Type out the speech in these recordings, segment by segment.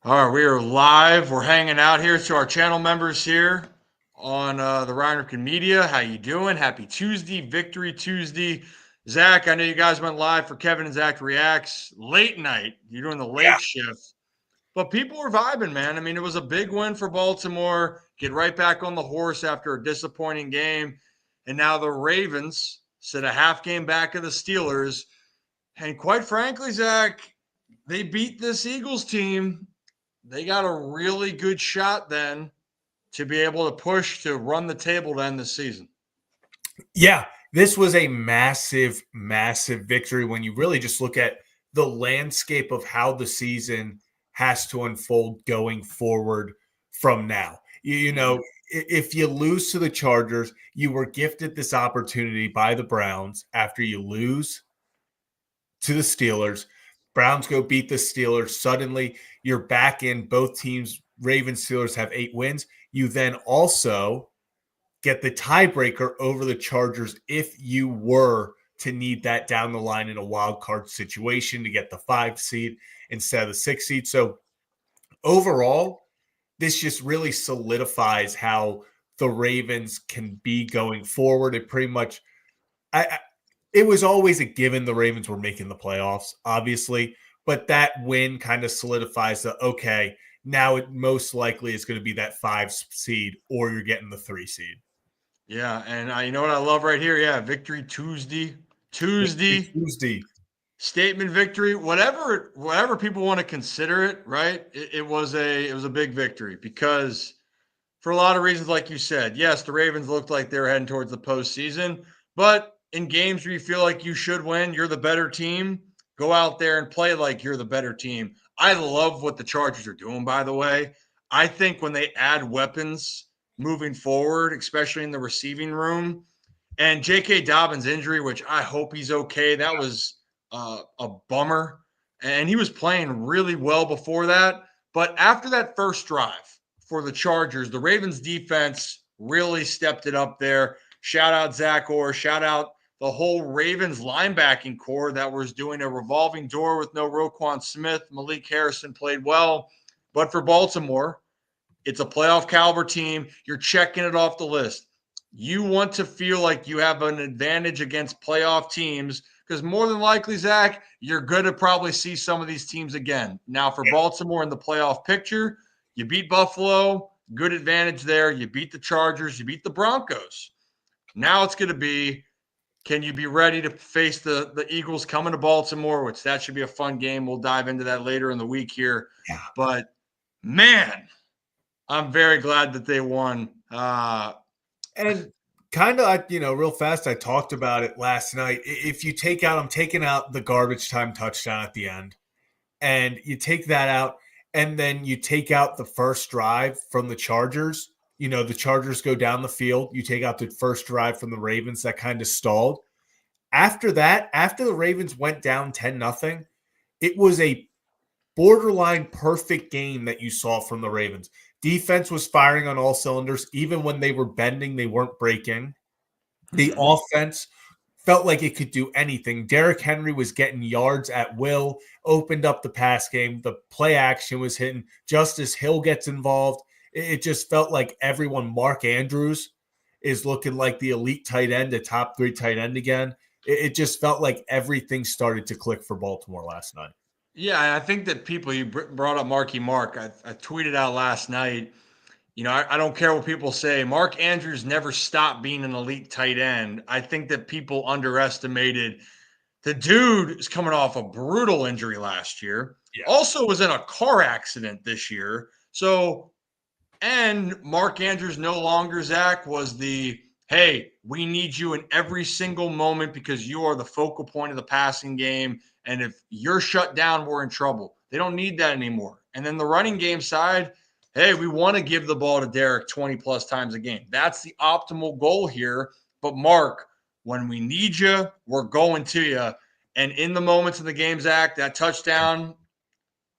All right, we are live. We're hanging out here to our channel members here on the Ripken Media. How you doing? Happy Tuesday, Victory Tuesday. Zach, I know you guys went live for Kevin and Zach Reacts late night. You're doing the late shift, but people were vibing, man. I mean, it was a big win for Baltimore. Get right back on the horse after a disappointing game, and now the Ravens sit a half game back of the Steelers. And quite frankly, Zach, they beat this Eagles team. They got a really good shot then to be able to push to run the table to end the season. Yeah, this was a massive, massive victory when you really just look at the landscape of how the season has to unfold going forward from now. You know, if you lose to the Chargers, you were gifted this opportunity by the Browns after you lose to the Steelers. Browns go beat the Steelers. Suddenly, you're back in both teams. Ravens, Steelers have 8 wins. You then also get the tiebreaker over the Chargers if you were to need that down the line in a wild card situation to get the 5 seed instead of the 6 seed. So overall, this just really solidifies how the Ravens can be going forward. It pretty much, it was always a given the Ravens were making the playoffs, obviously, but that win kind of solidifies the okay. Now it most likely is going to be that 5 seed, or you're getting the 3 seed. Yeah, and you know what I love right here? Yeah, Victory Tuesday. Tuesday. Statement victory, whatever people want to consider it, right? It was a big victory because for a lot of reasons, like you said, yes, the Ravens looked like they were heading towards the postseason, but in games where you feel like you should win, you're the better team, go out there and play like you're the better team. I love what the Chargers are doing, by the way. I think when they add weapons moving forward, especially in the receiving room, and J.K. Dobbins' injury, which I hope he's okay, that was a bummer. And he was playing really well before that. But after that first drive for the Chargers, the Ravens defense really stepped it up there. Shout out Zach Orr. Shout out the whole Ravens linebacking core that was doing a revolving door with no Roquan Smith. Malik Harrison played well. But for Baltimore, it's a playoff caliber team. You're checking it off the list. You want to feel like you have an advantage against playoff teams because more than likely, Zach, you're going to probably see some of these teams again. Now, for Baltimore in the playoff picture, you beat Buffalo, good advantage there. You beat the Chargers, you beat the Broncos. Now it's going to be, can you be ready to face the Eagles coming to Baltimore, which that should be a fun game. We'll dive into that later in the week here. Yeah. But, man, I'm very glad that they won. And kind of, real fast, I talked about it last night. If you take out, I'm taking out the garbage time touchdown at the end, and you take that out, and then you take out the first drive from the Chargers. The Chargers go down the field. You take out the first drive from the Ravens that kind of stalled. After that, after the Ravens went down 10-0, it was a borderline perfect game that you saw from the Ravens. Defense was firing on all cylinders. Even when they were bending, they weren't breaking. The offense felt like it could do anything. Derrick Henry was getting yards at will, opened up the pass game. The play action was hitting. Justice Hill gets involved. It just felt like everyone. Mark Andrews is looking like the elite tight end, a top 3 tight end again. It just felt like everything started to click for Baltimore last night. Yeah, I think that people, you brought up Marky Mark. I tweeted out last night, I don't care what people say. Mark Andrews never stopped being an elite tight end. I think that people underestimated the dude is coming off a brutal injury last year. Yeah. Also was in a car accident this year. So, and Mark Andrews no longer, Zach, was the, hey, we need you in every single moment because you are the focal point of the passing game. And if you're shut down, we're in trouble. They don't need that anymore. And then the running game side, hey, we want to give the ball to Derek 20 plus times a game. That's the optimal goal here. But Mark, when we need you, we're going to you. And in the moments of the game, Zach, that touchdown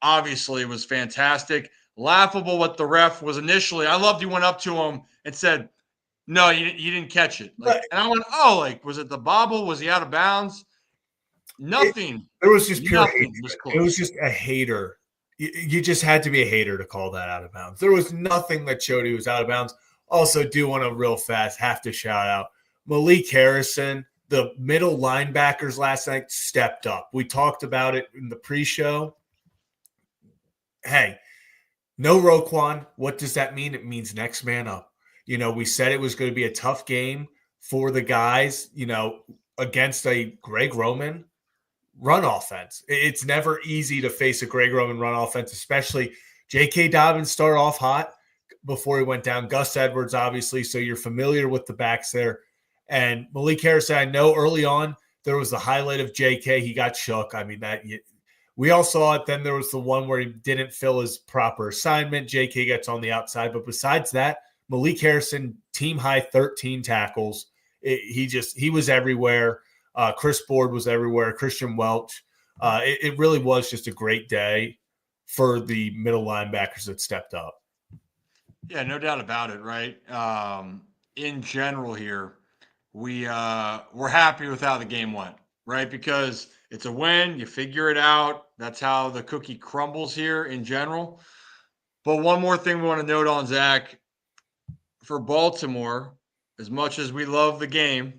obviously was fantastic. Laughable what the ref was initially. I loved he went up to him and said, no, you didn't catch it. And I went, was it the bobble? Was he out of bounds? Nothing. There was just pure nothing hatred. was close. It was just a hater you just had to be a hater to call that out of bounds. There was nothing that showed he was out of bounds. Also, do want to real fast have to shout out Malik Harrison. The middle linebackers last night stepped up. We talked about it in the pre-show. Hey, no Roquan. What does that mean? It means next man up. We said it was going to be a tough game for the guys, against a Greg Roman run offense. It's never easy to face a Greg Roman run offense, especially J.K. Dobbins started off hot before he went down. Gus Edwards, obviously, so you're familiar with the backs there. And Malik Harrison, I know early on there was the highlight of J.K. He got shook. I mean, we all saw it. Then there was the one where he didn't fill his proper assignment. J.K. gets on the outside. But besides that, Malik Harrison, team high 13 tackles. He was everywhere. Chris Board was everywhere. Christian Welch. It really was just a great day for the middle linebackers that stepped up. Yeah, no doubt about it, right? In general here, we're happy with how the game went, right? Because it's a win. You figure it out. That's how the cookie crumbles here in general. But one more thing we want to note on, Zach, for Baltimore, as much as we love the game,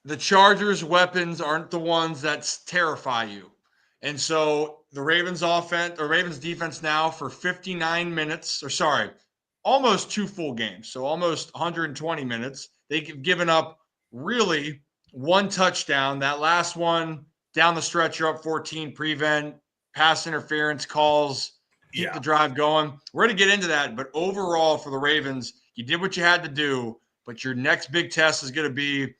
the Chargers' weapons aren't the ones that terrify you. And so the Ravens defense now for 59 minutes, almost 2 full games. So almost 120 minutes. They've given up really 1 touchdown. That last one down the stretch, you're up 14, prevent, pass interference calls, keep the drive going. We're going to get into that. But overall for the Ravens, you did what you had to do. But your next big test is going to be,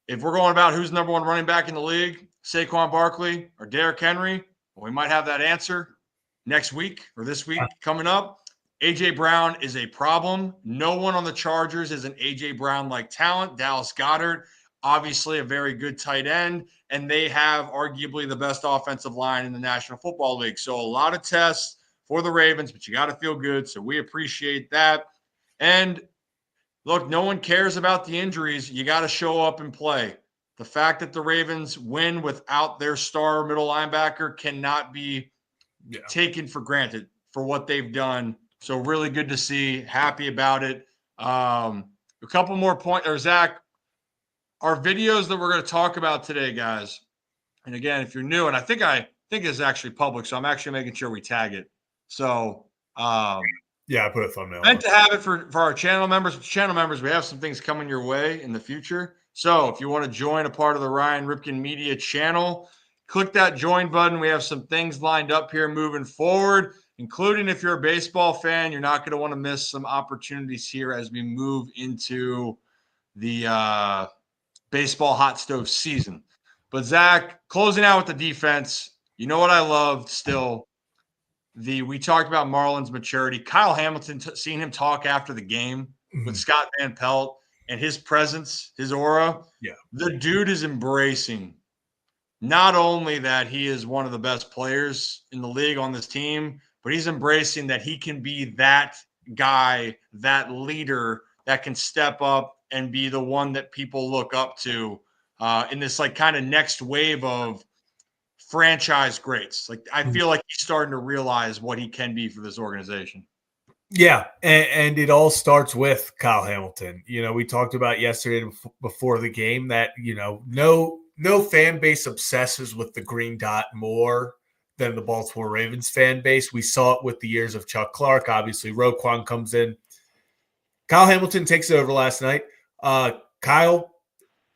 if we're going about who's number 1 running back in the league, Saquon Barkley or Derrick Henry, well, we might have that answer next week or this week coming up. A.J. Brown is a problem. No one on the Chargers is an A.J. Brown-like talent. Dallas Goedert, obviously a very good tight end, and they have arguably the best offensive line in the National Football League. So a lot of tests for the Ravens, but you got to feel good, so we appreciate that. And look, no one cares about the injuries. You got to show up and play. The fact that the Ravens win without their star middle linebacker cannot be taken for granted for what they've done. So really good to see. Happy about it. A couple more points. Or Zach, our videos that we're going to talk about today, guys. And again, if you're new, and I think it's actually public, so I'm actually making sure we tag it. So I put a thumbnail. Meant to have it for our channel members. Channel members, we have some things coming your way in the future. So if you want to join a part of the Ryan Ripken Media channel, click that join button. We have some things lined up here moving forward, including if you're a baseball fan, you're not going to want to miss some opportunities here as we move into the baseball hot stove season. But Zach, closing out with the defense, you know what I loved still? We talked about Marlon's maturity. Kyle Hamilton, seeing him talk after the game with Scott Van Pelt and his presence, his aura. Yeah. The dude is embracing not only that he is one of the best players in the league on this team, but he's embracing that he can be that guy, that leader that can step up and be the one that people look up to in this like kind of next wave of franchise greats. Like I feel like he's starting to realize what he can be for this organization. Yeah, and it all starts with Kyle Hamilton. We talked about yesterday before the game that no fan base obsesses with the green dot more than the Baltimore Ravens fan base. We saw it with the years of Chuck Clark. Obviously, Roquan comes in. Kyle Hamilton takes it over last night. Kyle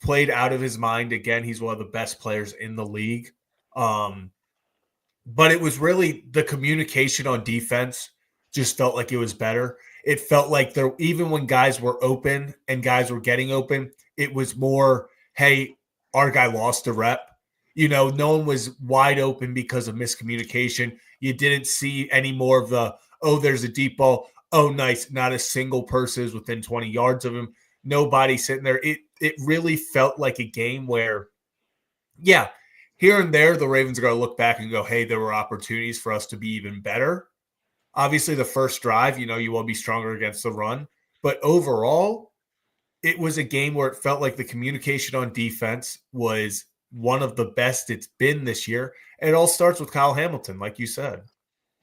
played out of his mind again. He's one of the best players in the league. But it was really the communication on defense just felt like it was better. It felt like even when guys were open and guys were getting open, it was more, hey, our guy lost a rep. No one was wide open because of miscommunication. You didn't see any more of the, oh, there's a deep ball. Oh, nice. Not a single person is within 20 yards of him. Nobody sitting there. It really felt like a game where, here and there, the Ravens are going to look back and go, hey, there were opportunities for us to be even better. Obviously, the first drive, you will be stronger against the run. But overall, it was a game where it felt like the communication on defense was one of the best it's been this year. And it all starts with Kyle Hamilton, like you said.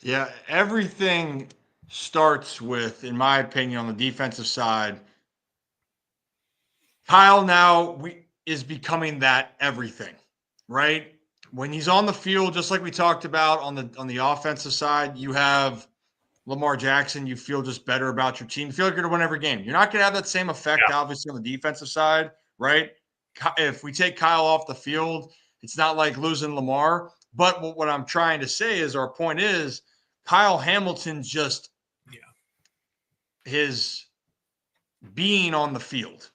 Yeah, everything starts with, in my opinion, on the defensive side. Kyle now is becoming that everything, right? When he's on the field, just like we talked about on the offensive side, you have Lamar Jackson. You feel just better about your team. You feel like you're going to win every game. You're not going to have that same effect, obviously, on the defensive side, right? If we take Kyle off the field, it's not like losing Lamar. But what I'm trying to say is, our point is, Kyle Hamilton just his being on the field,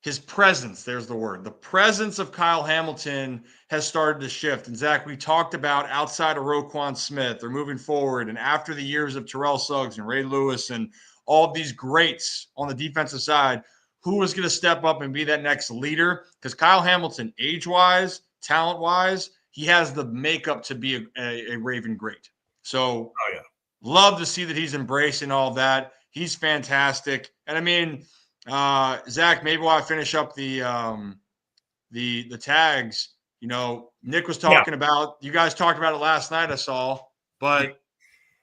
his presence, there's the word. The presence of Kyle Hamilton has started to shift. And Zach, we talked about outside of Roquan Smith or moving forward, and after the years of Terrell Suggs and Ray Lewis and all of these greats on the defensive side, who was going to step up and be that next leader? Because Kyle Hamilton, age-wise, talent-wise, he has the makeup to be a Raven great. So love to see that he's embracing all of that. He's fantastic. And I mean, Zach, maybe while I finish up the tags, you know, Nick was talking about, you guys talked about it last night, I saw, but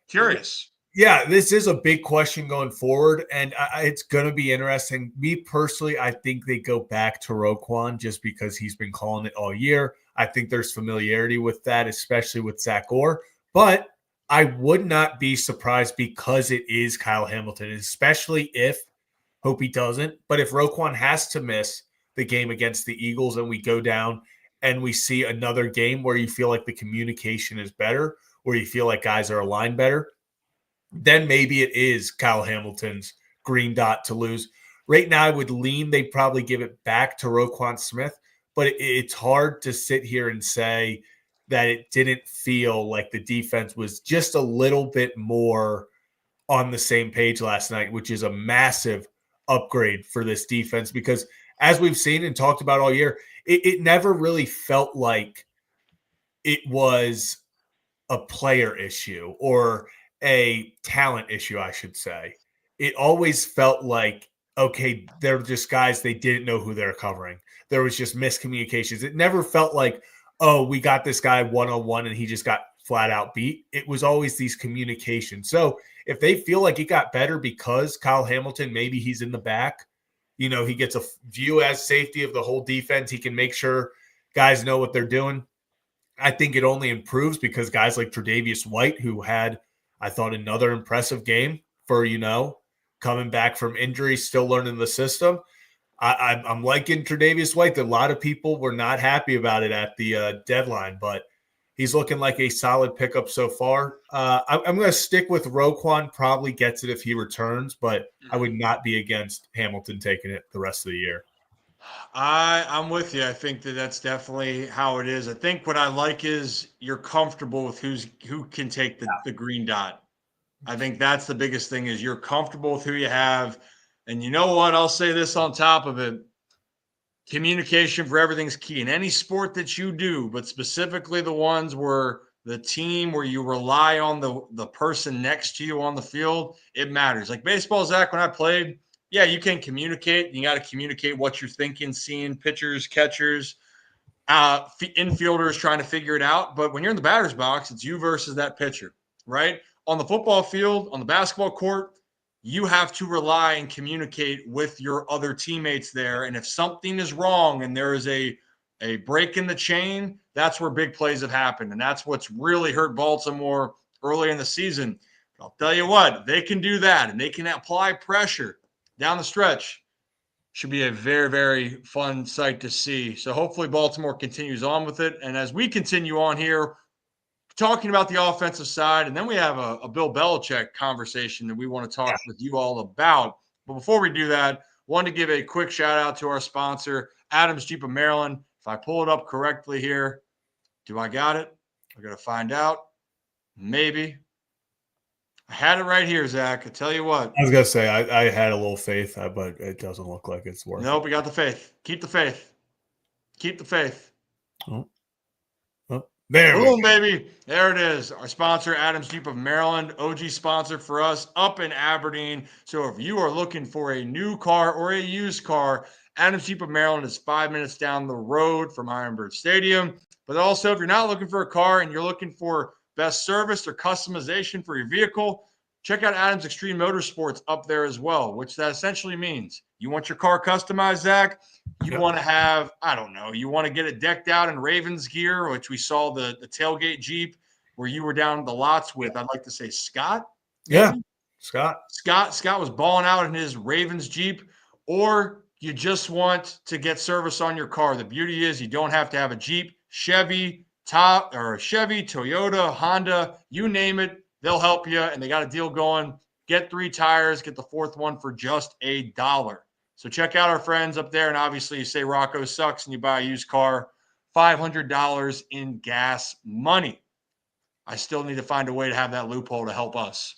curious. Yeah, this is a big question going forward, and it's going to be interesting. Me personally, I think they go back to Roquan just because he's been calling it all year. I think there's familiarity with that, especially with Zach Orr. But I would not be surprised because it is Kyle Hamilton, especially if, hope he doesn't, but if Roquan has to miss the game against the Eagles and we go down and we see another game where you feel like the communication is better, where you feel like guys are aligned better, then maybe it is Kyle Hamilton's green dot to lose. Right now, I would lean they'd probably give it back to Roquan Smith, but it's hard to sit here and say that it didn't feel like the defense was just a little bit more on the same page last night, which is a massive upgrade for this defense because as we've seen and talked about all year, it never really felt like it was a player issue or a talent issue, I should say. It always felt like, okay, they're just guys, they didn't know who they're covering. There was just miscommunications. It never felt like, oh, we got this guy one-on-one and he just got flat out beat. It was always these communications. So if they feel like it got better because Kyle Hamilton, maybe he's in the back, you know, he gets a view as safety of the whole defense. He can make sure guys know what they're doing. I think it only improves because guys like Tre'Davious White, who had, I thought, another impressive game for, you know, coming back from injury, still learning the system. I'm liking Tre'Davious White. A lot of people were not happy about it at the deadline, but he's looking like a solid pickup so far. I'm going to stick with Roquan. Probably gets it if he returns, but I would not be against Hamilton taking it the rest of the year. I'm with you. I think that's definitely how it is. I think what I like is you're comfortable with who can take the green dot. I think that's the biggest thing is you're comfortable with who you have. And you know what? I'll say this on top of it. Communication for everything's key in any sport that you do, but specifically the ones where the team where you rely on the person next to you on the field, it matters. Like baseball, Zach, when I played, yeah, you can communicate. You got to communicate what you're thinking, seeing, pitchers, catchers, infielders trying to figure it out. But when you're in the batter's box, it's you versus that pitcher, right? On the football field, on the basketball court, you have to rely and communicate with your other teammates there. And if something is wrong and there is a break in the chain, that's where big plays have happened. And that's what's really hurt Baltimore early in the season. But I'll tell you what, they can do that and they can apply pressure down the stretch. Should be a very, very fun sight to see. So hopefully Baltimore continues on with it. And as we continue on here, talking about the offensive side, and then we have a Bill Belichick conversation that we want to talk with you all about. But before we do that, wanted to give a quick shout out to our sponsor, Adams Jeep of Maryland. If I pull it up correctly here, do I got it? We're going to find out. Maybe. I had it right here, Zach. I tell you what. I was going to say, I had a little faith, but it doesn't look like it's working. Nope, we got the faith. Keep the faith. Keep the faith. Oh. There Boom, baby. There it is. Our sponsor, Adams Jeep of Maryland, OG sponsor for us up in Aberdeen. So if you are looking for a new car or a used car, Adams Jeep of Maryland is 5 minutes down the road from Ironbird Stadium. But also, if you're not looking for a car and you're looking for best service or customization for your vehicle, check out Adams Extreme Motorsports up there as well, which that essentially means you want your car customized, Zach. You want to have, I don't know, you want to get it decked out in Ravens gear, which we saw the tailgate Jeep where you were down the lots with, I'd like to say Scott. Maybe? Yeah, Scott was balling out in his Ravens Jeep, or you just want to get service on your car. The beauty is you don't have to have a Jeep, Chevy, Toyota, Honda, you name it, they'll help you, and they got a deal going. Get 3 tires, get the 4th one for just $1. So check out our friends up there, and obviously you say Rocco sucks and you buy a used car, $500 in gas money. I still need to find a way to have that loophole to help us.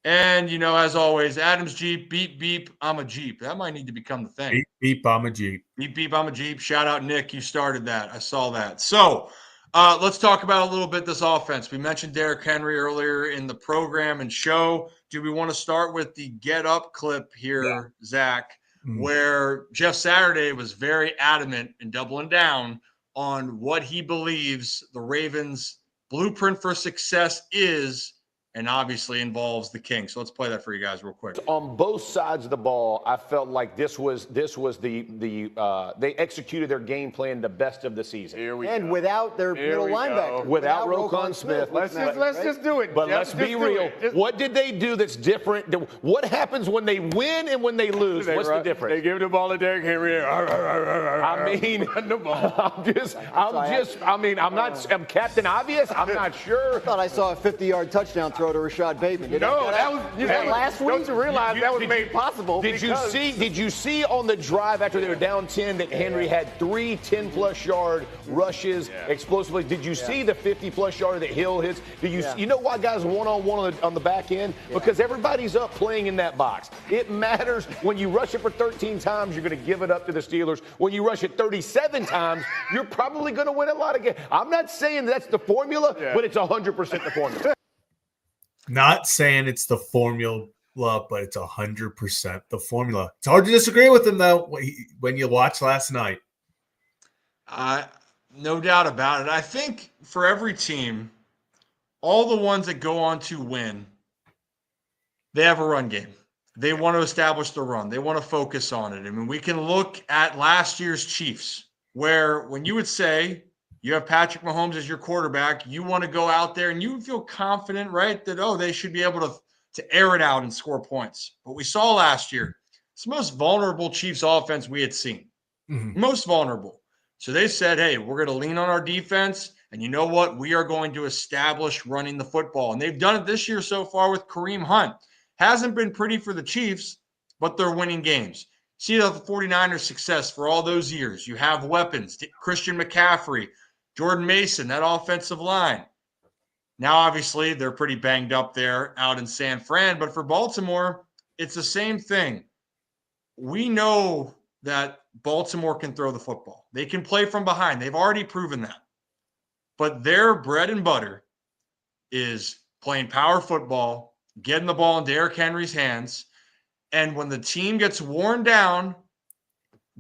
And, as always, Adams Jeep, beep, beep, I'm a Jeep. That might need to become the thing. Beep, beep, I'm a Jeep. Beep, beep, I'm a Jeep. Shout out, Nick. You started that. I saw that. So let's talk about a little bit this offense. We mentioned Derrick Henry earlier in the program and show. Do we want to start with the get up clip here, Zach, where Jeff Saturday was very adamant and doubling down on what he believes the Ravens' blueprint for success is, and obviously involves the King. So let's play that for you guys real quick. On both sides of the ball, I felt like this was they executed their game plan the best of the season. And without their middle linebacker. Without Roquan Smith. Let's just do it. But let's be real. What did they do that's different? What happens when they win and when they lose? What's the difference? They give the ball to Derrick Henry. I mean, I'm Captain Obvious. I'm not sure. I thought I saw a 50-yard touchdown throw to Rashad Bateman. That was last week. Don't you realize that was made possible? Did you see on the drive after they were down 10 that Henry had 3 10-plus yard rushes explosively? Did you see the 50-plus yard that Hill hits? You know why guys one-on-one on the back end? Because everybody's up playing in that box. It matters. When you rush it for 13 times, you're going to give it up to the Steelers. When you rush it 37 times, you're probably going to win a lot of games. I'm not saying that's the formula, but it's 100% the formula. Not saying it's the formula, but it's 100% the formula. It's hard to disagree with him, though, when you watch last night. No doubt about it. I think for every team, all the ones that go on to win, they have a run game. They want to establish the run. They want to focus on it. I mean, we can look at last year's Chiefs, where when you would say – you have Patrick Mahomes as your quarterback. You want to go out there and you feel confident, right, that, they should be able to air it out and score points. But we saw last year, it's the most vulnerable Chiefs offense we had seen. Most vulnerable. So they said, hey, we're going to lean on our defense. And you know what? We are going to establish running the football. And they've done it this year so far with Kareem Hunt. Hasn't been pretty for the Chiefs, but they're winning games. See the 49ers' success for all those years. You have weapons. Christian McCaffrey, Jordan Mason, that offensive line. Now, obviously, they're pretty banged up there out in San Fran. But for Baltimore, it's the same thing. We know that Baltimore can throw the football. They can play from behind. They've already proven that. But their bread and butter is playing power football, getting the ball in Derrick Henry's hands. And when the team gets worn down,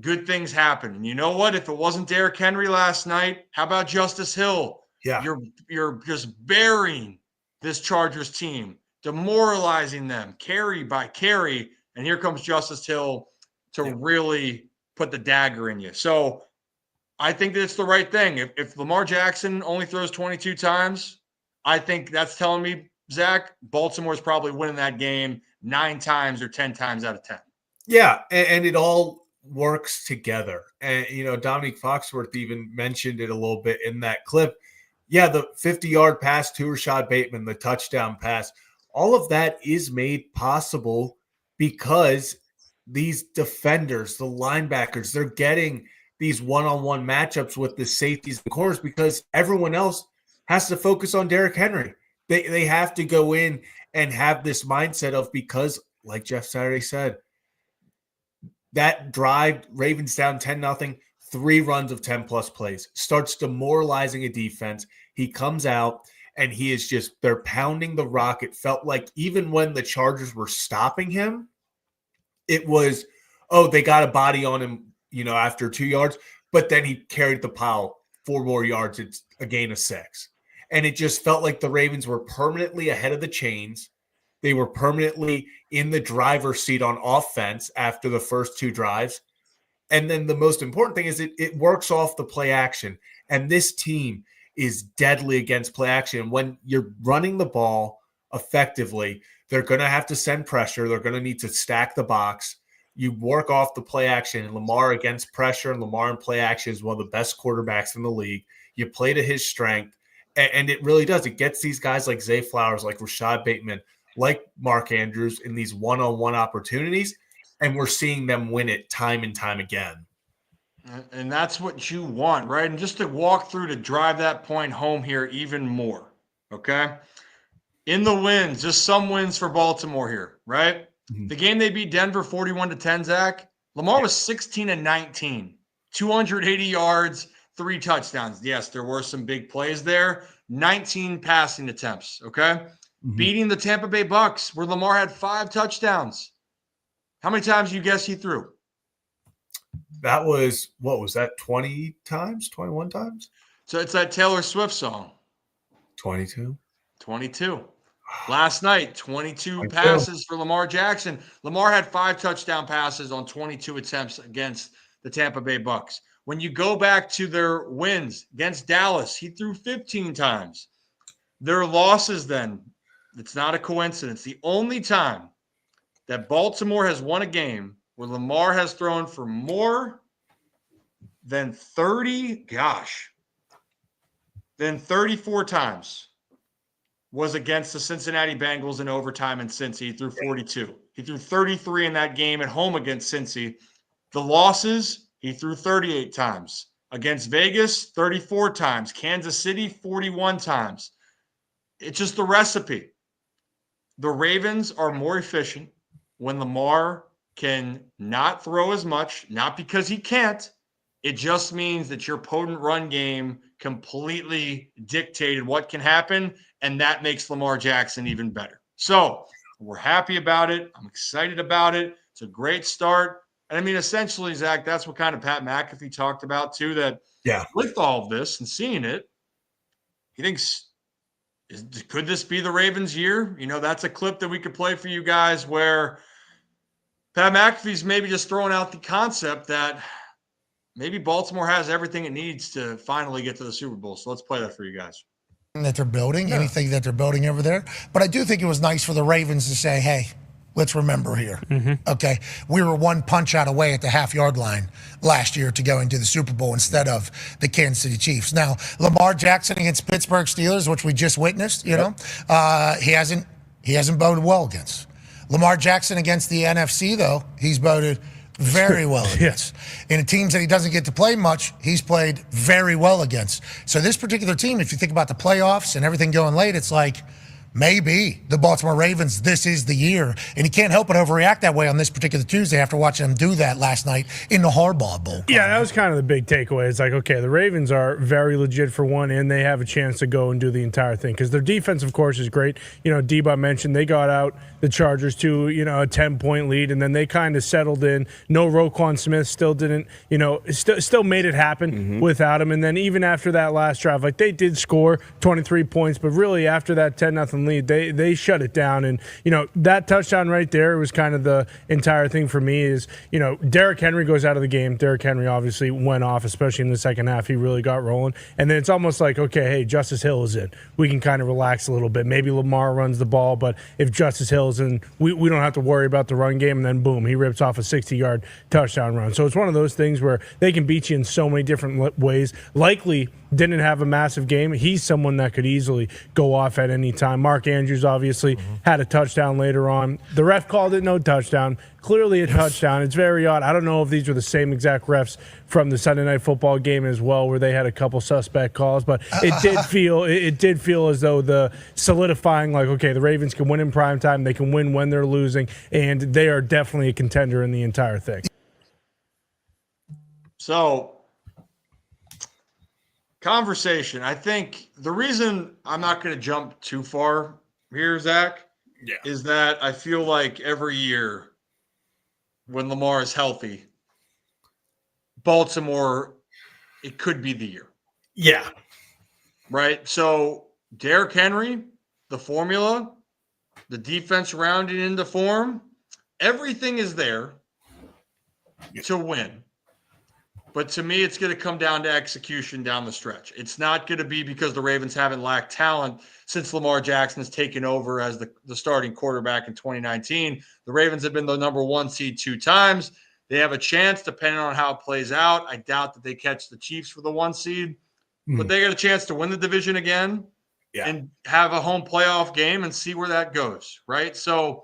good things happen. And you know what? If it wasn't Derrick Henry last night, how about Justice Hill? Yeah. You're just burying this Chargers team, demoralizing them carry by carry. And here comes Justice Hill to really put the dagger in you. So I think that it's the right thing. If Lamar Jackson only throws 22 times, I think that's telling me, Zach, Baltimore's probably winning that game 9 times or 10 times out of 10. Yeah, and it all works together. And, Dominique Foxworth even mentioned it a little bit in that clip. Yeah, the 50-yard pass to Rashad Bateman, the touchdown pass, all of that is made possible because these defenders, the linebackers, they're getting these one-on-one matchups with the safeties and corners because everyone else has to focus on Derrick Henry. They have to go in and have this mindset of, because, like Jeff Saturday said, that drive, Ravens down 10-0, 3 runs of 10-plus plays, starts demoralizing a defense. He comes out, and he is they're pounding the rock. It felt like even when the Chargers were stopping him, it was, oh, they got a body on him, after 2 yards, but then he carried the pile 4 more yards. It's a gain of 6. And it just felt like the Ravens were permanently ahead of the chains. They were permanently in the driver's seat on offense after the first 2 drives. And then the most important thing is it works off the play action. And this team is deadly against play action. When you're running the ball effectively, they're going to have to send pressure. They're going to need to stack the box. You work off the play action. And Lamar against pressure and Lamar in play action is one of the best quarterbacks in the league. You play to his strength. And it really does. It gets these guys like Zay Flowers, like Rashad Bateman, like Mark Andrews in these one-on-one opportunities. And we're seeing them win it time and time again. And that's what you want, right? And just to walk through to drive that point home here even more, okay? In the wins, just some wins for Baltimore here, right? Mm-hmm. The game they beat Denver 41-10, Zach. Lamar was 16-19, 280 yards, 3 touchdowns. Yes, there were some big plays there. 19 passing attempts, okay? Mm-hmm. Beating the Tampa Bay Bucks, where Lamar had 5 touchdowns. How many times do you guess he threw? That was, what was that, 20 times, 21 times? So it's that Taylor Swift song. 22. Last night, 22 passes for Lamar Jackson. Lamar had 5 touchdown passes on 22 attempts against the Tampa Bay Bucks. When you go back to their wins against Dallas, he threw 15 times. Their losses then, it's not a coincidence. The only time that Baltimore has won a game where Lamar has thrown for more than 34 times was against the Cincinnati Bengals in overtime in Cincy. He threw 42. He threw 33 in that game at home against Cincy. The losses, he threw 38 times. Against Vegas, 34 times. Kansas City, 41 times. It's just the recipe. The Ravens are more efficient when Lamar can not throw as much, not because he can't. It just means that your potent run game completely dictated what can happen, and that makes Lamar Jackson even better. So we're happy about it. I'm excited about it. It's a great start. And I mean, essentially, Zach, that's what kind of Pat McAfee talked about too, that with all of this and seeing it, he thinks, could this be the Ravens' year? That's a clip that we could play for you guys where Pat McAfee's maybe just throwing out the concept that maybe Baltimore has everything it needs to finally get to the Super Bowl. So let's play that for you guys. That they're building, anything that they're building over there. But I do think it was nice for the Ravens to say, hey, let's remember here. Mm-hmm. Okay, we were 1 punch out away at the half-yard line last year to go into the Super Bowl instead of the Kansas City Chiefs. Now, Lamar Jackson against Pittsburgh Steelers, which we just witnessed, he hasn't voted well against. Lamar Jackson against the NFC, though, he's voted very well against. In the teams that he doesn't get to play much, he's played very well against. So this particular team, if you think about the playoffs and everything going late, it's like maybe the Baltimore Ravens, this is the year. And you can't help but overreact that way on this particular Tuesday after watching them do that last night in the Harbaugh Bowl. Yeah, that was kind of the big takeaway. It's like, okay, the Ravens are very legit for one, and they have a chance to go and do the entire thing. Because their defense, of course, is great. Deba mentioned they got out the Chargers to, a 10-point lead, and then they kind of settled in. No Roquan Smith, still didn't, still made it happen without him. And then even after that last drive, like they did score 23 points, but really after that 10-0 lead, they shut it down. And, that touchdown right there was kind of the entire thing for me is, Derrick Henry goes out of the game. Derrick Henry obviously went off, especially in the second half. He really got rolling. And then it's almost like, okay, hey, Justice Hill is in. We can kind of relax a little bit. Maybe Lamar runs the ball, but if Justice Hill is in, we don't have to worry about the run game. And then, boom, he rips off a 60-yard touchdown run. So it's one of those things where they can beat you in so many different ways. Likely didn't have a massive game. He's someone that could easily go off at any time. Mark Andrews obviously had a touchdown later on. The ref called it no touchdown. Clearly a touchdown. It's very odd. I don't know if these were the same exact refs from the Sunday Night Football game as well, where they had a couple suspect calls, but it did feel as though the solidifying, like, okay, the Ravens can win in primetime. They can win when they're losing, and they are definitely a contender in the entire thing. So, conversation. I think the reason I'm not going to jump too far here, Zach, is that I feel like every year when Lamar is healthy, Baltimore, it could be the year. Yeah. Right? So Derrick Henry, the formula, the defense rounding into form, everything is there to win. But to me, it's going to come down to execution down the stretch. It's not going to be because the Ravens haven't lacked talent since Lamar Jackson has taken over as the starting quarterback in 2019. The Ravens have been the number 1 seed 2 times. They have a chance, depending on how it plays out. I doubt that they catch the Chiefs for the 1 seed, but they got a chance to win the division again and have a home playoff game and see where that goes, right? So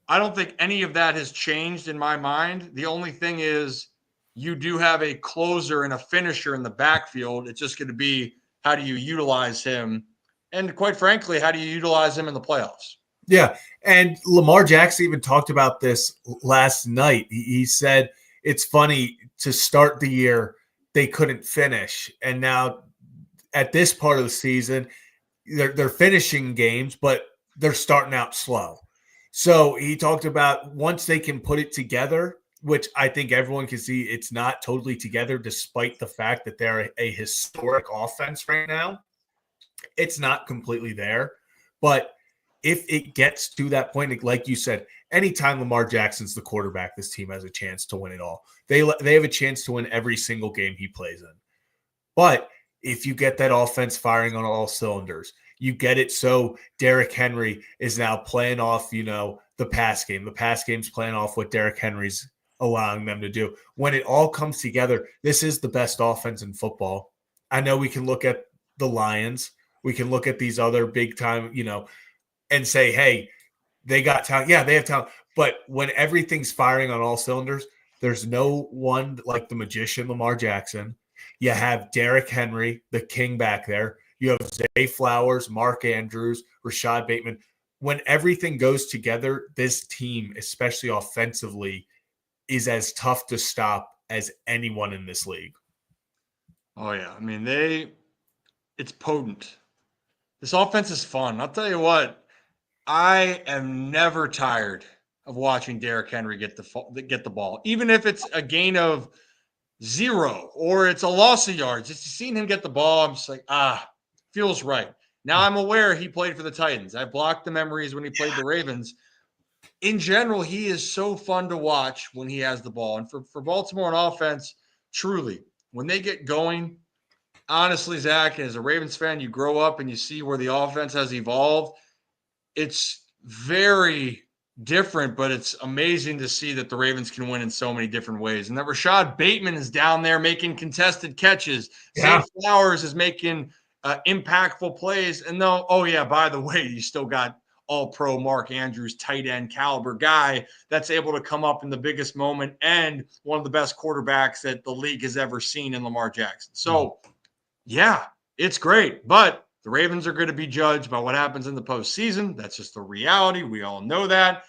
I don't think any of that has changed in my mind. The only thing is you do have a closer and a finisher in the backfield. It's just going to be how do you utilize him? And quite frankly, how do you utilize him in the playoffs? Yeah. And Lamar Jackson even talked about this last night. He said it's funny to start the year, they couldn't finish. And now at this part of the season, they're finishing games, but they're starting out slow. So he talked about once they can put it together, which I think everyone can see it's not totally together, despite the fact that they're a historic offense right now. It's not completely there. But if it gets to that point, like you said, anytime Lamar Jackson's the quarterback, this team has a chance to win it all. They have a chance to win every single game he plays in. But if you get that offense firing on all cylinders, you get it so Derrick Henry is now playing off, the pass game. The pass game's playing off what Derrick Henry's allowing them to do. When it all comes together, this is the best offense in football. I know we can look at the Lions. We can look at these other big time, and say, hey, they got talent. Yeah, they have talent. But when everything's firing on all cylinders, there's no one like the magician Lamar Jackson. You have Derrick Henry, the king back there. You have Zay Flowers, Mark Andrews, Rashad Bateman. When everything goes together, this team, especially offensively, is as tough to stop as anyone in this league. Oh, yeah. I mean, it's potent. This offense is fun. I'll tell you what, I am never tired of watching Derrick Henry get the ball, even if it's a gain of 0 or it's a loss of yards. Just seeing him get the ball, I'm just like, feels right. Now I'm aware he played for the Titans. I blocked the memories when he played the Ravens. In general, he is so fun to watch when he has the ball. And for Baltimore on offense, truly, when they get going, honestly, Zach, as a Ravens fan, you grow up and you see where the offense has evolved. It's very different, but it's amazing to see that the Ravens can win in so many different ways. And that Rashad Bateman is down there making contested catches. Yeah. Zay Flowers is making impactful plays. And though, by the way, you still got all-pro Mark Andrews, tight end caliber guy that's able to come up in the biggest moment and one of the best quarterbacks that the league has ever seen in Lamar Jackson. So, yeah, it's great. But the Ravens are going to be judged by what happens in the postseason. That's just the reality. We all know that.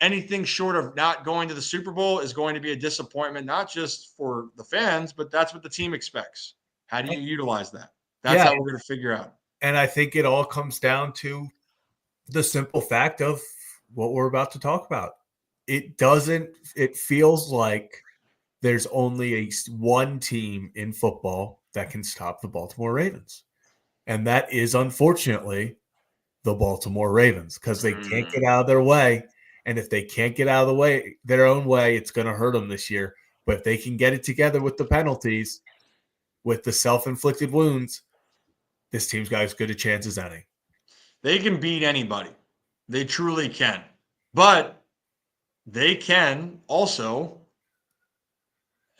Anything short of not going to the Super Bowl is going to be a disappointment, not just for the fans, but that's what the team expects. How do you utilize that? That's how we're going to figure out. And I think it all comes down to the simple fact of what we're about to talk about. It feels like there's only one team in football that can stop the Baltimore Ravens. And that is, unfortunately, the Baltimore Ravens, because they can't get out of their way. And if they can't get out of their own way, it's going to hurt them this year. But if they can get it together with the penalties, with the self-inflicted wounds, this team's got as good a chance as any. They can beat anybody. They truly can. But they can also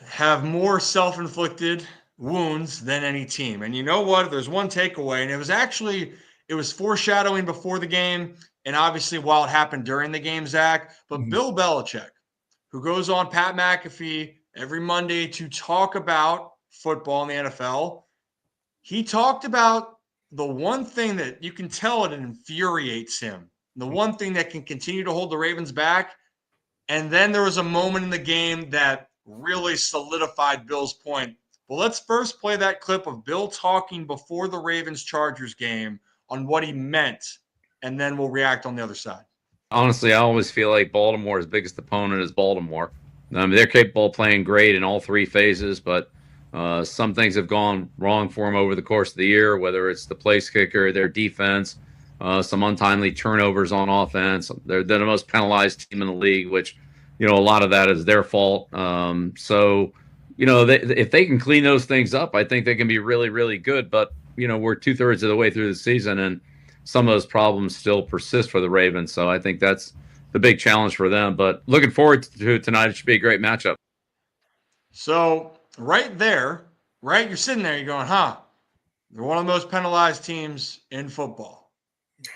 have more self-inflicted wounds than any team. And you know what? There's one takeaway, and it was foreshadowing before the game, and obviously while it happened during the game, Zach. But Bill Belichick, who goes on Pat McAfee every Monday to talk about football in the NFL, he talked about the one thing that you can tell it infuriates him, the one thing that can continue to hold the Ravens back. And then there was a moment in the game that really solidified Bill's point. Well, let's first play that clip of Bill talking before the Ravens-Chargers game on what he meant, and then we'll react on the other side. Honestly, I always feel like Baltimore's biggest opponent is Baltimore. I mean, they're capable of playing great in all three phases, but some things have gone wrong for them over the course of the year, whether it's the place kicker, their defense, some untimely turnovers on offense. They're the most penalized team in the league, which, a lot of that is their fault. If they can clean those things up, I think they can be really, really good. But, we're 2/3 of the way through the season, and some of those problems still persist for the Ravens. So I think that's the big challenge for them. But looking forward to tonight. It should be a great matchup. So right there, right, you're sitting there, you're going, huh? They're one of the most penalized teams in football.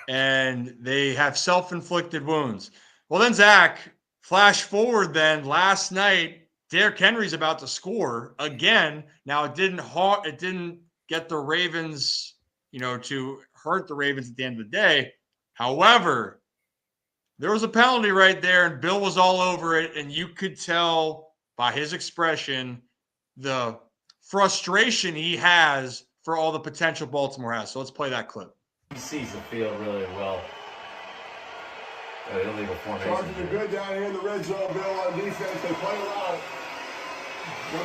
And they have self-inflicted wounds. Well, then, Zach, flash forward then last night, Derrick Henry's about to score again. Now it didn't get the Ravens, to hurt the Ravens at the end of the day. However, there was a penalty right there, and Bill was all over it, and you could tell by his expression the frustration he has for all the potential Baltimore has. So let's play that clip. He sees the field really well. Illegal formation. Chargers are good down here in the red zone, Bill, on defense. They play a lot.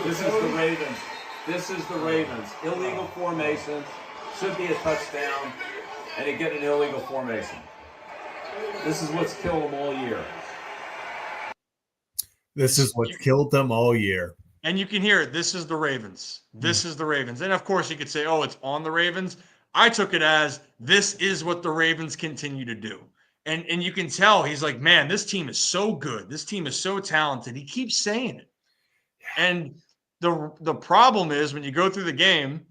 This is the Ravens. This is the Ravens. Illegal formation. Should be a touchdown. And they get an illegal formation. This is what's killed them all year. This is what killed them all year. And you can hear it. This is the Ravens. This is the Ravens. And of course, you could say, oh, it's on the Ravens. I took it as this is what the Ravens continue to do. And you can tell he's like, man, this team is so good. This team is so talented. He keeps saying it. And the problem is when you go through the game,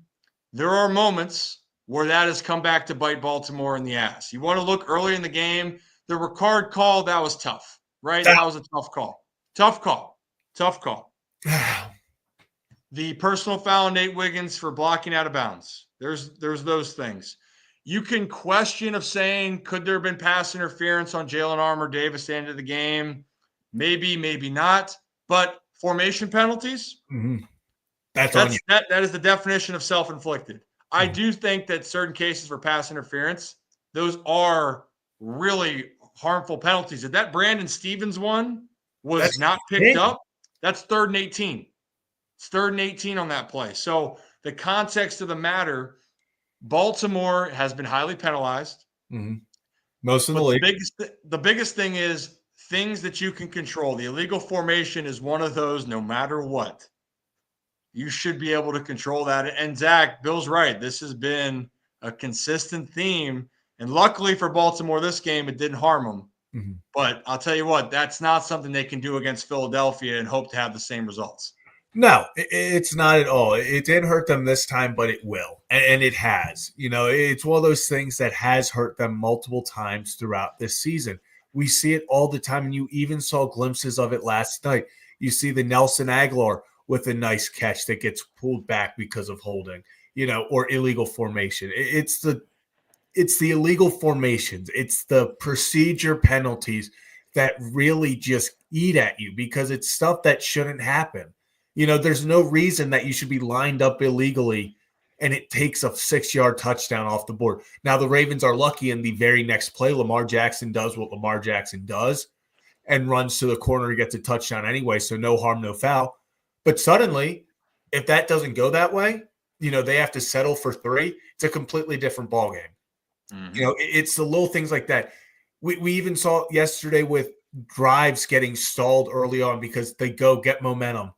there are moments where that has come back to bite Baltimore in the ass. You want to look early in the game, the Ricard call, that was tough, right? That was a tough call. Tough call. The personal foul on Nate Wiggins for blocking out of bounds. There's those things. You can question of saying, could there have been pass interference on Jalen Armour Davis at the end of the game? Maybe, maybe not. But formation penalties, That's on you. That is the definition of self-inflicted. I do think that certain cases for pass interference, those are really harmful penalties. If that Brandon Stevens one was not picked up, that's 3rd and 18. It's 3rd and 18 on that play. So the context of the matter, Baltimore has been highly penalized. Most of the league. The biggest thing is things that you can control. The illegal formation is one of those no matter what. You should be able to control that. And Zach, Bill's right. This has been a consistent theme. And luckily for Baltimore this game, it didn't harm them. But I'll tell you what, that's not something they can do against Philadelphia and hope to have the same results. No, it's not at all. It did hurt them this time, but it will. And it has. It's one of those things that has hurt them multiple times throughout this season. We see it all the time, and you even saw glimpses of it last night. You see the Nelson Aguilar with a nice catch that gets pulled back because of holding, or illegal formation. It's the illegal formations. It's the procedure penalties that really just eat at you because it's stuff that shouldn't happen. There's no reason that you should be lined up illegally and it takes a 6-yard touchdown off the board. Now, the Ravens are lucky in the very next play. Lamar Jackson does what Lamar Jackson does and runs to the corner and gets a touchdown anyway, so no harm, no foul. But suddenly, if that doesn't go that way, they have to settle for 3. It's a completely different ballgame. It's the little things like that. We even saw yesterday with drives getting stalled early on because they go get momentum.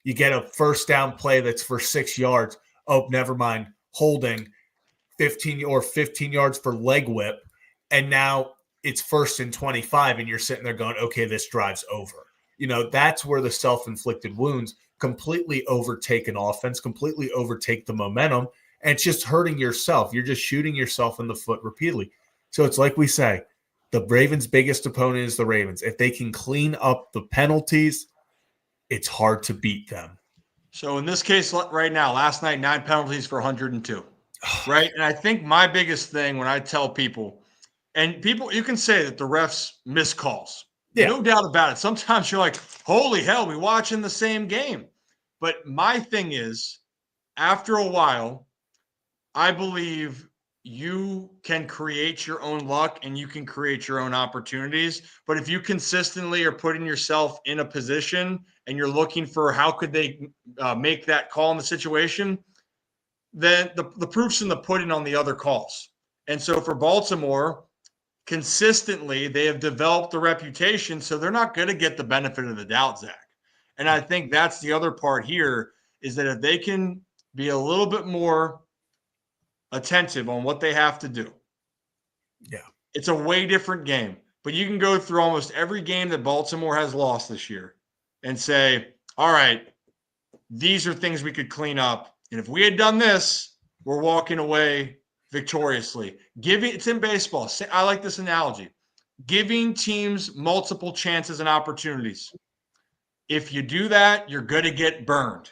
You get a first down play that's for 6 yards. Oh, never mind. Holding 15 yards for leg whip. And now it's 1st and 25 and you're sitting there going, okay, this drive's over. That's where the self-inflicted wounds completely overtake an offense, completely overtake the momentum. And it's just hurting yourself. You're just shooting yourself in the foot repeatedly. So it's like we say, the Ravens' biggest opponent is the Ravens. If they can clean up the penalties, it's hard to beat them. So in this case right now, last night, 9 penalties for 102, right? And I think my biggest thing when I tell people, and people, you can say that the refs miss calls. Yeah. No doubt about it. Sometimes you're like, holy hell, we watching the same game. But my thing is, after a while, I believe you can create your own luck and you can create your own opportunities. But if you consistently are putting yourself in a position and you're looking for how could they make that call in the situation, then the proof's in the pudding on the other calls. And so for Baltimore, consistently, they have developed a reputation, so they're not going to get the benefit of the doubt, Zach. And I think that's the other part here is that if they can be a little bit more attentive on what they have to do, it's a way different game. But you can go through almost every game that Baltimore has lost this year and say, all right, these are things we could clean up. And if we had done this, we're walking away victoriously. It's in baseball. I like this analogy. Giving teams multiple chances and opportunities. If you do that, you're going to get burned.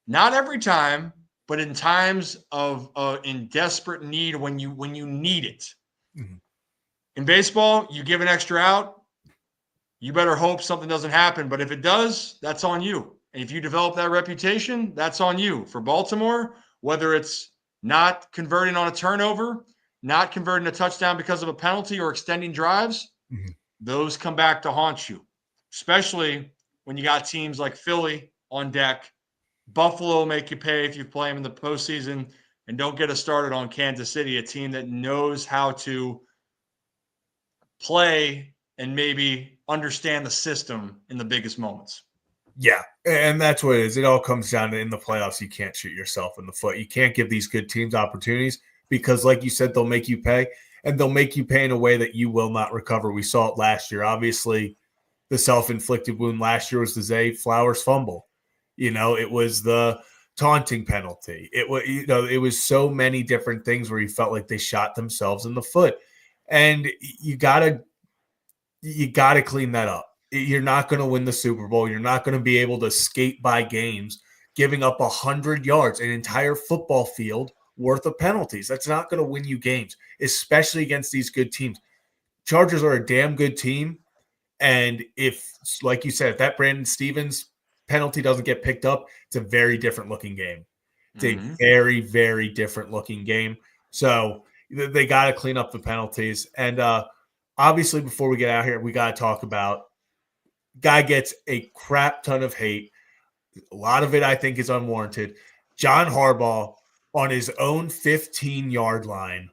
Not every time, but in times of in desperate need when you need it. Mm-hmm. In baseball, you give an extra out, you better hope something doesn't happen. But if it does, that's on you. And if you develop that reputation, that's on you. For Baltimore, whether it's not converting on a turnover, not converting a touchdown because of a penalty or extending drives, those come back to haunt you, especially when you got teams like Philly on deck. Buffalo will make you pay if you play them in the postseason. And don't get us started on Kansas City, a team that knows how to play and maybe understand the system in the biggest moments. Yeah, and that's what it is. It all comes down to in the playoffs, you can't shoot yourself in the foot. You can't give these good teams opportunities because, like you said, they'll make you pay, and they'll make you pay in a way that you will not recover. We saw it last year. Obviously, the self-inflicted wound last year was the Zay Flowers fumble. It was the taunting penalty. It was so many different things where you felt like they shot themselves in the foot. And you gotta clean that up. You're not going to win the Super Bowl. You're not going to be able to skate by games, giving up 100 yards, an entire football field worth of penalties. That's not going to win you games, especially against these good teams. Chargers are a damn good team. And if, like you said, if that Brandon Stevens penalty doesn't get picked up, it's a very different looking game. It's a very, very different looking game. So they got to clean up the penalties. And obviously, before we get out here, we got to talk about guy gets a crap ton of hate. A lot of it, I think, is unwarranted. John Harbaugh on his own 15-yard line,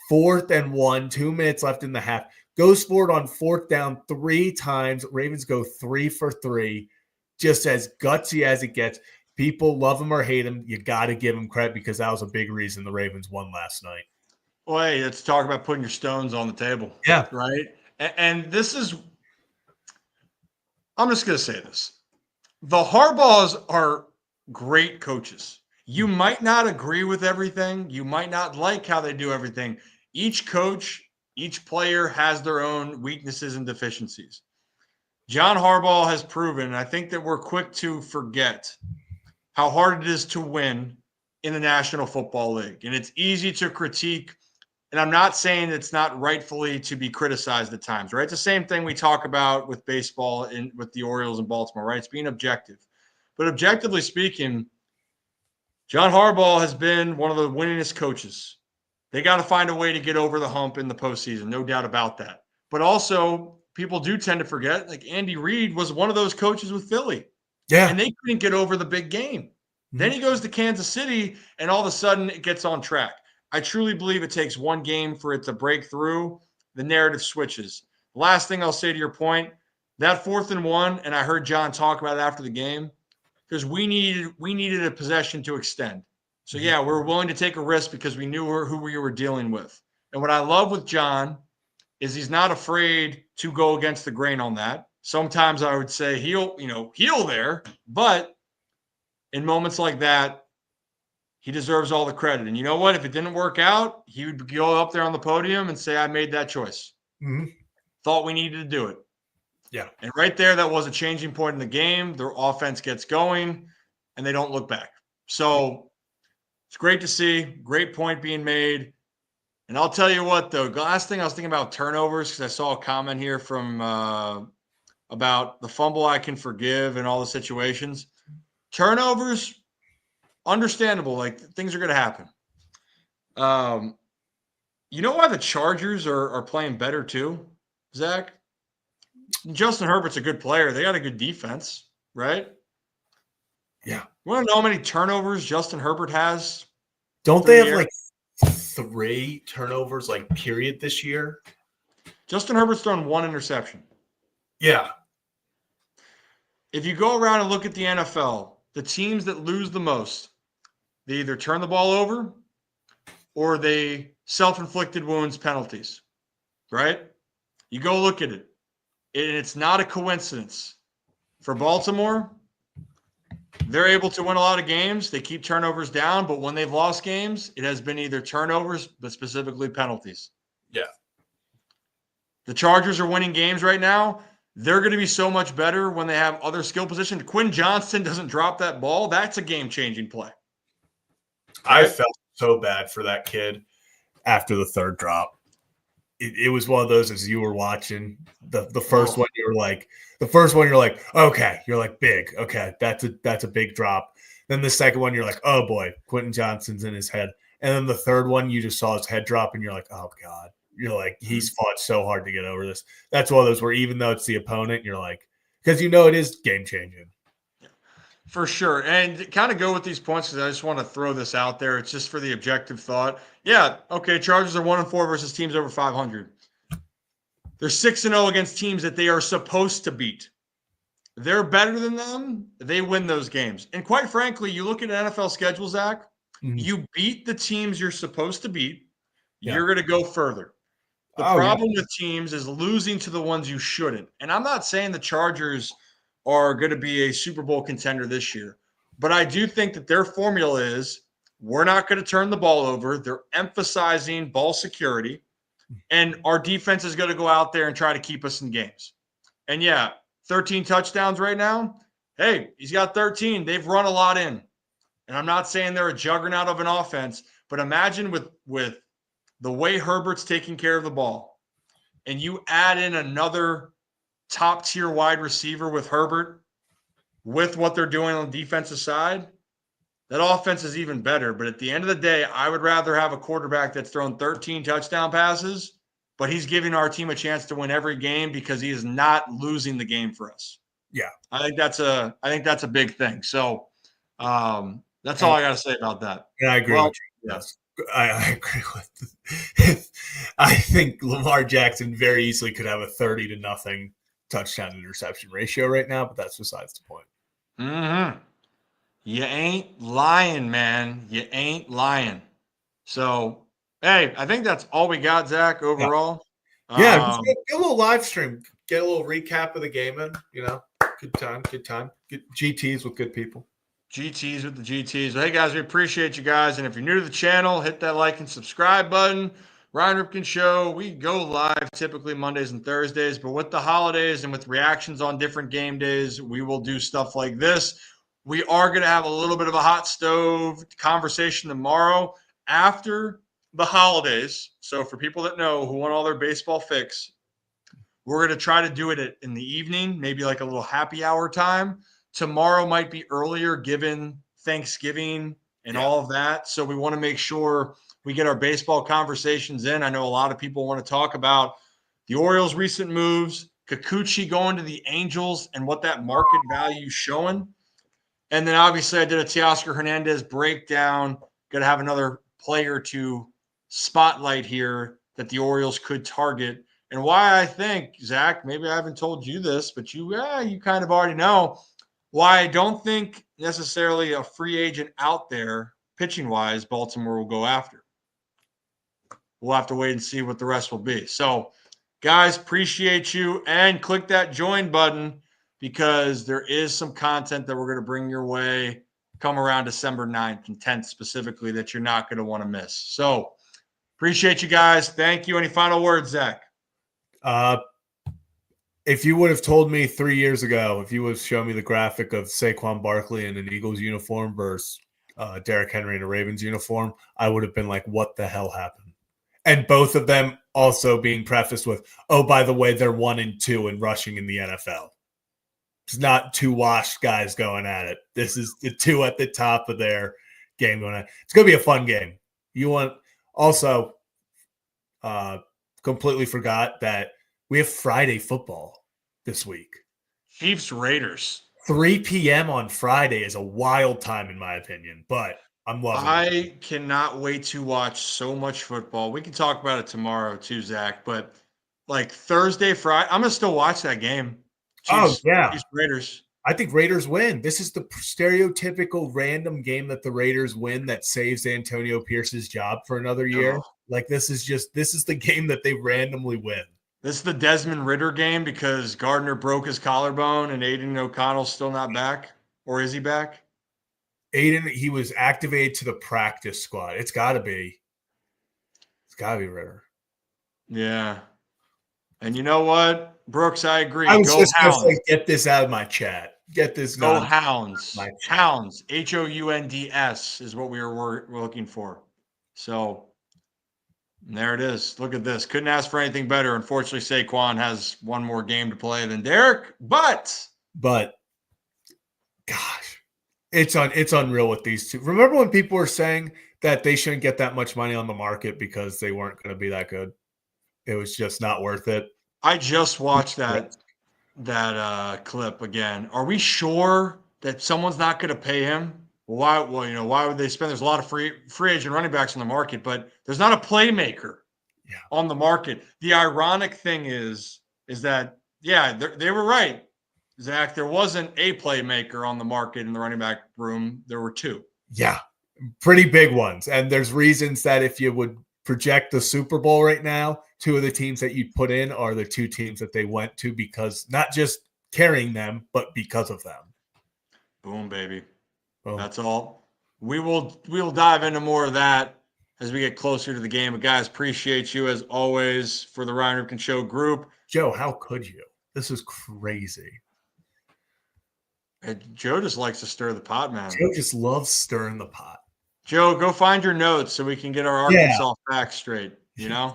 4th and 1, 2 minutes left in the half, goes for it on 4th down 3 times. Ravens go 3 for 3, just as gutsy as it gets. People love him or hate him. You got to give him credit because that was a big reason the Ravens won last night. Well, hey, let's talk about putting your stones on the table. Yeah. Right? And this is – I'm just going to say this. The Harbaughs are great coaches. You might not agree with everything. You might not like how they do everything. Each coach, each player has their own weaknesses and deficiencies. John Harbaugh has proven, and I think that we're quick to forget how hard it is to win in the National Football League. And it's easy to critique. And I'm not saying it's not rightfully to be criticized at times, right? It's the same thing we talk about with baseball and with the Orioles in Baltimore, right? It's being objective. But objectively speaking, John Harbaugh has been one of the winningest coaches. They got to find a way to get over the hump in the postseason, no doubt about that. But also, people do tend to forget, like Andy Reid was one of those coaches with Philly. Yeah. And they couldn't get over the big game. Then he goes to Kansas City, and all of a sudden it gets on track. I truly believe it takes one game for it to break through. The narrative switches. Last thing I'll say to your point, that 4th and 1, and I heard John talk about it after the game, because we needed a possession to extend. So, yeah, we're willing to take a risk because we knew who we were dealing with. And what I love with John is he's not afraid to go against the grain on that. Sometimes I would say heel there, but in moments like that, he deserves all the credit. And you know what? If it didn't work out, he would go up there on the podium and say, I made that choice. Thought we needed to do it. Yeah. And right there, that was a changing point in the game. Their offense gets going, and they don't look back. So it's great to see. Great point being made. And I'll tell you what, though, last thing I was thinking about turnovers, because I saw a comment here from about the fumble I can forgive and all the situations. Turnovers, understandable. Like, things are going to happen. You know why the Chargers are playing better too, Zach? Justin Herbert's a good player. They got a good defense, right? Yeah. You want to know how many turnovers Justin Herbert has? Don't through they the have air? like 3 turnovers, like period, this year? Justin Herbert's thrown 1 interception. Yeah. If you go around and look at the NFL, the teams that lose the most, they either turn the ball over or they self-inflicted wounds penalties, right? You go look at it, and it's not a coincidence. For Baltimore, they're able to win a lot of games. They keep turnovers down, but when they've lost games, it has been either turnovers, but specifically penalties. Yeah. The Chargers are winning games right now. They're going to be so much better when they have other skill positions. Quinn Johnston doesn't drop that ball. That's a game-changing play. I felt so bad for that kid after the 3rd drop. It was one of those, as you were watching the first one, you're like, okay, you're like, big, okay, that's a big drop. Then the second one, you're like, oh boy, Quentin Johnston's in his head. And then the third one, you just saw his head drop, and you're like, oh god, you're like, he's fought so hard to get over this. That's one of those where even though it's the opponent, you're like, because it is game changing. For sure. And kind of go with these points because I just want to throw this out there. It's just for the objective thought. Yeah, okay, Chargers are 1-4 versus teams over 500. They're 6-0 against teams that they are supposed to beat. They're better than them. They win those games. And quite frankly, you look at an NFL schedule, Zach, you beat the teams you're supposed to beat, you're going to go further. The problem with teams is losing to the ones you shouldn't. And I'm not saying the Chargers are going to be a Super Bowl contender this year. But I do think that their formula is we're not going to turn the ball over. They're emphasizing ball security. And our defense is going to go out there and try to keep us in games. And yeah, 13 touchdowns right now. Hey, he's got 13. They've run a lot in. And I'm not saying they're a juggernaut of an offense, but imagine with the way Herbert's taking care of the ball, and you add in another top-tier wide receiver with Herbert, with what they're doing on the defensive side, that offense is even better. But at the end of the day, I would rather have a quarterback that's thrown 13 touchdown passes, but he's giving our team a chance to win every game because he is not losing the game for us. Yeah. I think that's a big thing. So that's all I got to say about that. Yeah, I agree with you. Yes. I agree with I think Lamar Jackson very easily could have a 30-0 touchdown interception ratio right now, but that's besides the point. Mm-hmm. You ain't lying, man. You ain't lying. So, hey, I think that's all we got, Zach, overall. Yeah, just get a little live stream. Get a little recap of the game in, Good time. Get GTs with good people. GTs with the GTs. Well, hey, guys, we appreciate you guys. And if you're new to the channel, hit that like and subscribe button. Ryan Ripken Show, we go live typically Mondays and Thursdays, but with the holidays and with reactions on different game days, we will do stuff like this. We are going to have a little bit of a hot stove conversation tomorrow after the holidays. So for people that know who want all their baseball fix, we're going to try to do it in the evening, maybe like a little happy hour time. Tomorrow might be earlier given Thanksgiving and all of that. So we want to make sure we get our baseball conversations in. I know a lot of people want to talk about the Orioles' recent moves, Kikuchi going to the Angels and what that market value is showing. And then obviously I did a Teoscar Hernandez breakdown. Going to have another player to spotlight here that the Orioles could target. And why I think, Zach, maybe I haven't told you this, but you kind of already know why I don't think necessarily a free agent out there, pitching-wise, Baltimore will go after. We'll have to wait and see what the rest will be. So, guys, appreciate you. And click that join button because there is some content that we're going to bring your way come around December 9th and 10th specifically that you're not going to want to miss. So, appreciate you guys. Thank you. Any final words, Zach? If you would have told me 3 years ago, if you would have shown me the graphic of Saquon Barkley in an Eagles uniform versus Derrick Henry in a Ravens uniform, I would have been like, what the hell happened? And both of them also being prefaced with, oh, by the way, they're 1-2 in rushing in the NFL. It's not 2 washed guys going at it. This is the 2 at the top of their game going on. It's going to be a fun game. You want also Completely forgot that we have Friday football this week. Chiefs Raiders. 3 p.m. on Friday is a wild time, in my opinion, but I'm loving it. I cannot wait to watch so much football. We can talk about it tomorrow too, Zach. But like Thursday, Friday, I'm gonna still watch that game. Chiefs, yeah. Chiefs Raiders. I think Raiders win. This is the stereotypical random game that the Raiders win that saves Antonio Pierce's job for another year. Oh. Like this is the game that they randomly win. This is the Desmond Ridder game because Gardner broke his collarbone and Aiden O'Connell's still not back. Or is he back? Aiden, he was activated to the practice squad. It's got to be Ridder. Yeah. And you know what? Brooks, I agree. I was Go just going to Hounds. say, get this out of my chat. Get this Go not Hounds. my chat. Hounds. Hounds is what we're looking for. So there it is. Look at this. Couldn't ask for anything better. Unfortunately, Saquon has one more game to play than Derek, but gosh, it's unreal with these two. Remember when people were saying that they shouldn't get that much money on the market because they weren't going to be that good? It was just not worth it. I just watched that clip again. Are we sure that someone's not going to pay him? Why? Well, why would they spend? There's a lot of free agent running backs on the market, but there's not a playmaker on the market. The ironic thing is that they were right, Zach. There wasn't a playmaker on the market in the running back room. There were two. Yeah, pretty big ones. And there's reasons that if you would project the Super Bowl right now, two of the teams that you'd put in are the two teams that they went to because not just carrying them, but because of them. Boom, baby. Boom. That's all. We will dive into more of that as we get closer to the game. But guys, appreciate you as always for the Ryan Ripken Show group. Joe, how could you? This is crazy. Joe just likes to stir the pot, man. Joe just loves stirring the pot. Joe, go find your notes so we can get our Arkansas facts straight, Yeah,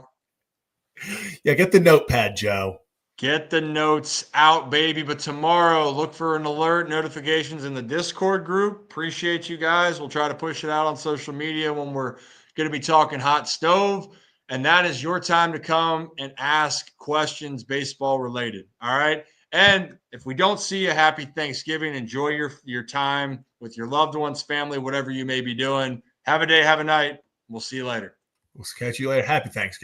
get the notepad, Joe. Get the notes out, baby. But tomorrow, look for an alert notifications in the Discord group. Appreciate you guys. We'll try to push it out on social media when we're going to be talking hot stove. And that is your time to come and ask questions baseball related. All right. And if we don't see you, happy Thanksgiving. Enjoy your time with your loved ones, family, whatever you may be doing. Have a day, have a night. We'll see you later. We'll catch you later. Happy Thanksgiving.